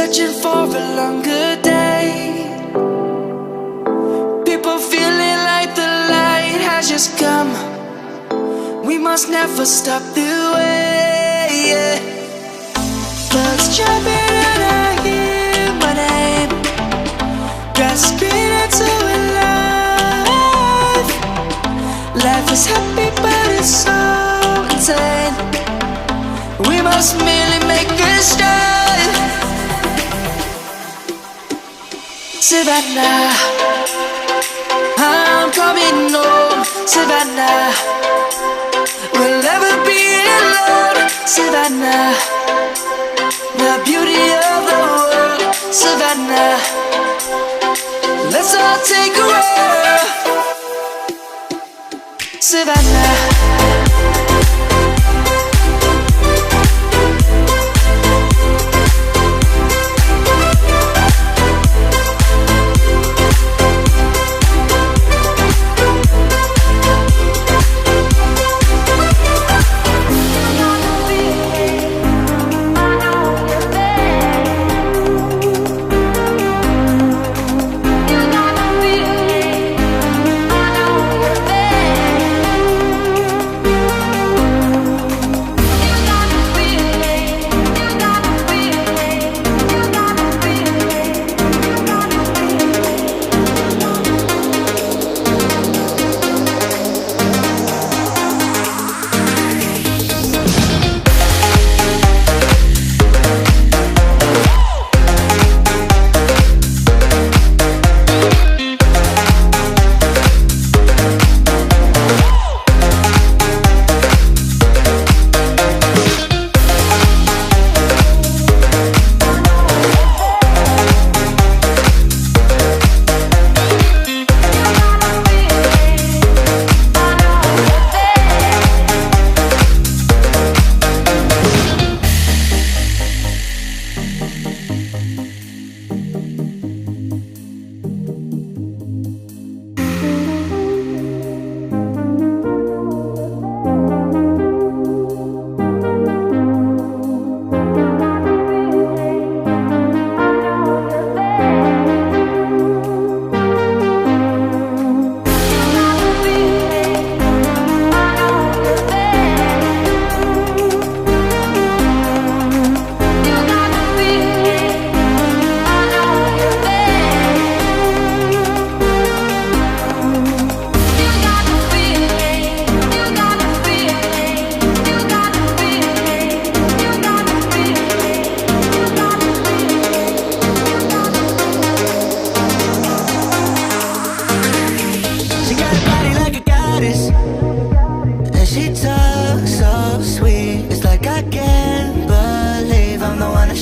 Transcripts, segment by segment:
searching for a longer day. People feeling like the light has just come. We must never stop the way, yeah. Birds jumping and I hear my name, grasping into a life. Life is happy but it's so insane. We must merely make a start. Savannah, I'm coming home. Savannah, we'll never be alone. Savannah, the beauty of the world. Savannah, let's all take a walk. Savannah,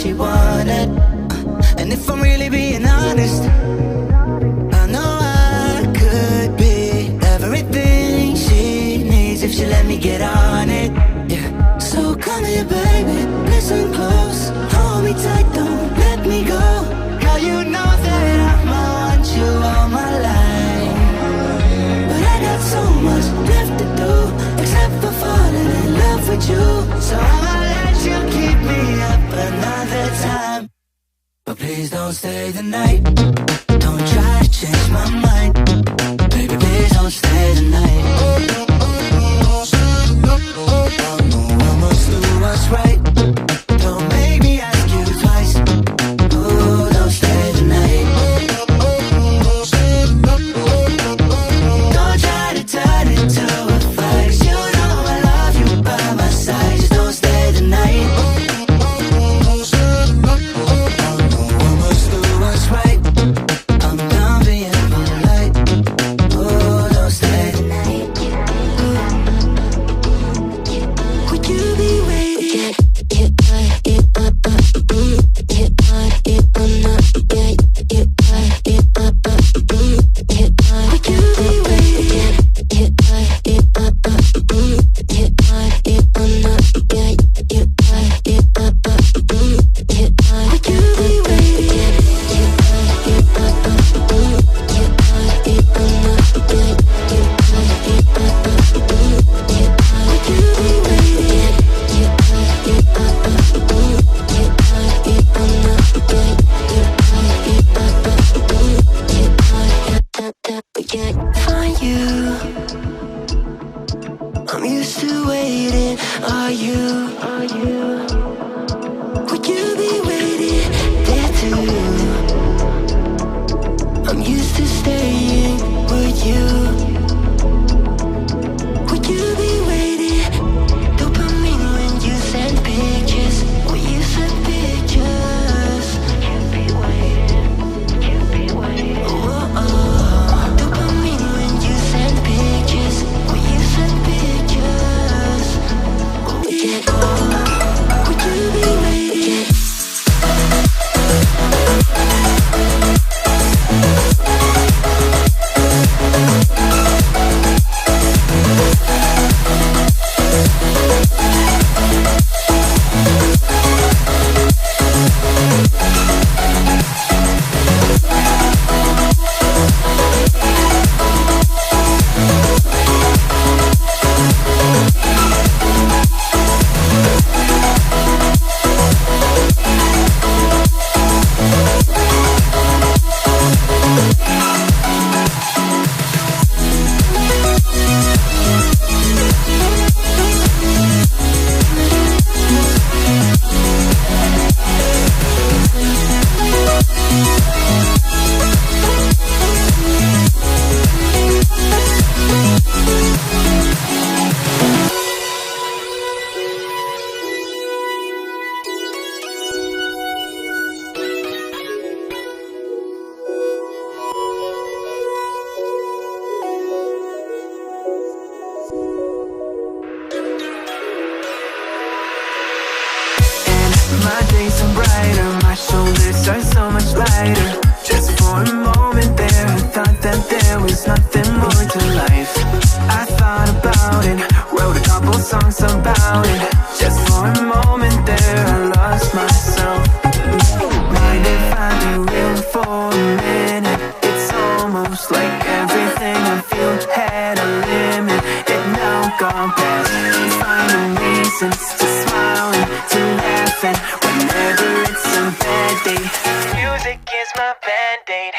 she wanted. And if I'm really being honest, I know I could be everything she needs if she let me get on it, yeah. So come here, baby, listen close, hold me tight, don't let me go. Girl, you know that I'ma want you all my life, but I got so much left to do, except for falling in love with you. So I'ma let you keep me up another time, but please don't stay the night. Don't try to change my mind, baby, please don't stay the night. I know I must do what's right, don't make me ask you twice. Oh, don't stay the night. Don't try to turn it to a fight, 'cause you know I love you by my side. Just don't stay the night. Right. I'm done being polite. Oh, don't stay the night. Would you be waiting? Yeah. I'm used to waiting. Are you? Would you be waiting there too? I'm used to staying. Would you? Would you be waiting? Dopamine when you send pictures. When you send pictures. Can't be waiting. Can't be waiting. Oh, dopamine when you send pictures. When you send pictures. Yeah. Would you be waiting? My days are brighter, my shoulders are so much lighter. Just for a moment there, I thought that there was nothing more to life. I thought about it, wrote a couple songs about it. Just for a moment there, I lost myself. Mind if I be real for a minute? It's almost like everything I feel had a limit. It now gone past, finding reasons to smile and to laugh at whenever it's a bad day. Music is my band-aid.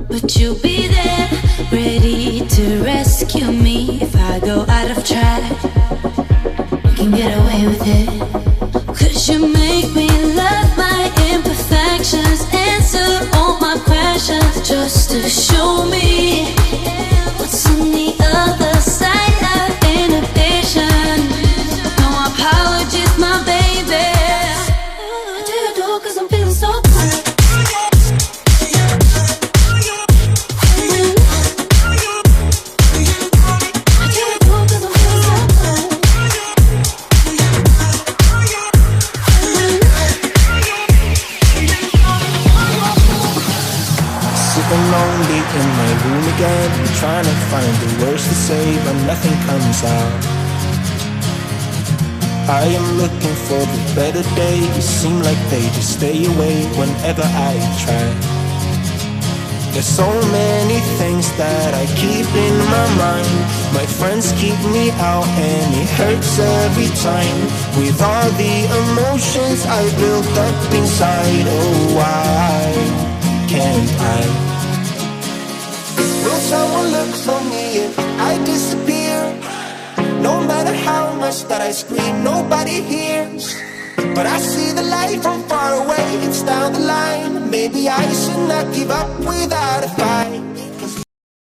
But you'll be there, ready to rescue me if I go out of track. You can get away with it, 'cause you make me love my imperfections, answer all my questions, just to show me what's on the other side of inhibition. No apologies, my baby. I do it all 'cause I'm feeling so good. I do it all 'cause I'm feeling so good. and lonely in my room again, trying to find the words to say, but nothing comes out. I am looking for the better days, seem like they just stay away whenever I try. There's so many things that I keep in my mind. My friends keep me out and it hurts every time. With all the emotions I built up inside, oh why can't I? Will someone look for me if I disappear? No matter how much that I scream, nobody hears. But I see the light from far away, it's down the line. Maybe I should not give up without a fight.